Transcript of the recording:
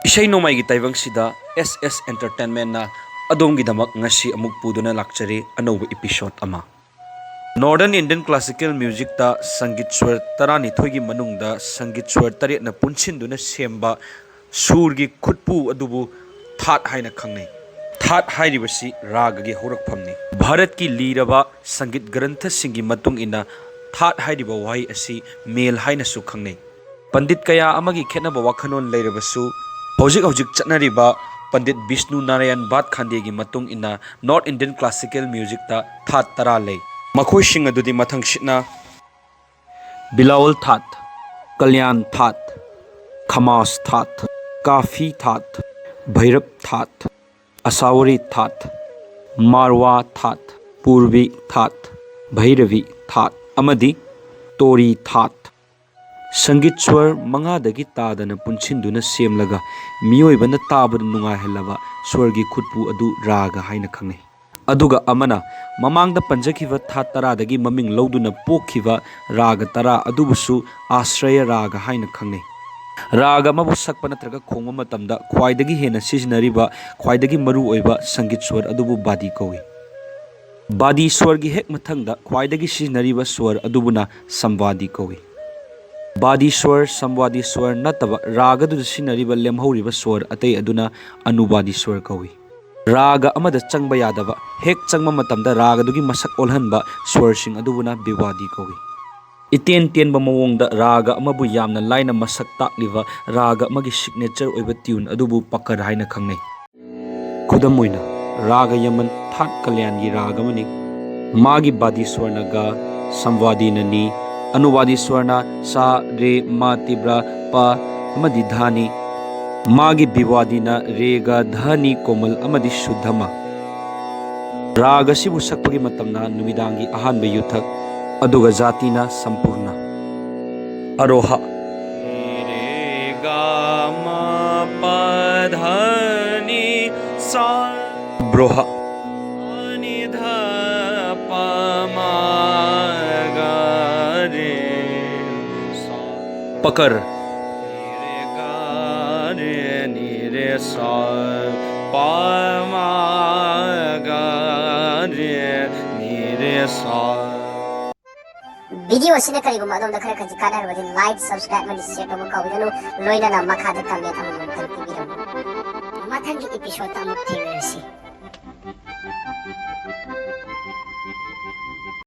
इशै नोमाई की ताइबंगसिदा SS Entertainment ना अदोंगिदमक ngasi amuk puduna lakchari anouba episode ama Northern Indian Classical Music ta Sangit Swar tarani thoigi manungda Sangit Swar taret na punchinduna semba surgi khutpu adubu that haina khangnei that hairibasi raga gi horakphamni Bharat ki liraba Sangit Grantha singi matung ina that hairiba wahai asi mel haina su khangnei Pandit kaya amagi khetnaba wakhanon leirabasu Hojik hojik chatnariba Pandit Vishnu Narayan Bhat Khande gi matung ina North Indian Classical Music ta that tara lei Makhoi sing adudi mathang shitna Bilawal That, Kalyan That, Khamas That, Kafi That, Bhairab That, Asawari That, Marwa That, Purvi That, Bhairavi That, Amadi Tori That. Sangit Swar mangadagi tadana punchinduna semlaga miyoibana tabada nungahellaba swargi khutpu adu raga haina khangnei aduga amana mamangda panjakhiba that taradagi maming loduna pokhiba raga tara adubusu ashraya raga haina khangnei raga mabu sakpa natraga khongma matamda khwaidagi hena sijnariba khwaidagi maru oiba sangit swar adubu badi kowi badi swargi hek mathangda khwaidagi sijnariba swar adubuna samwadi kowi Badi swar, samwadi swar nataba raga du sinariba lemhoriba swar atei aduna anubadi swar kawi raga amada changba yadaba hek changma matamda raga dugi masak olhanba swar sing adubuna biwadi kawi iten tenba mawongda raga amabu yamna laina masak takliba raga amagi signature oiba tune adubu pakar haina khangnei khudam oina raga yaman that kalyan gi raga mani magi badi swar naga samwadi nani Anubadi Swarna Sa Re Ma Tibra Pa Amadi Dhani Magi Biwadina Rega Dhani Komal Amadi Shuddhama Raga Sibu Sakpagi Matamna Numidangi Ahanba Yuthak Aduga Zatina Sampurna Aroha Rega Ma Pa Dhani Sa Broha Pakar Video asine kariguma adom da khara khaji kanar wadi like subscribe and share to ka widanu loina na makha da comment amon tan video mathangi episode amuk thengsi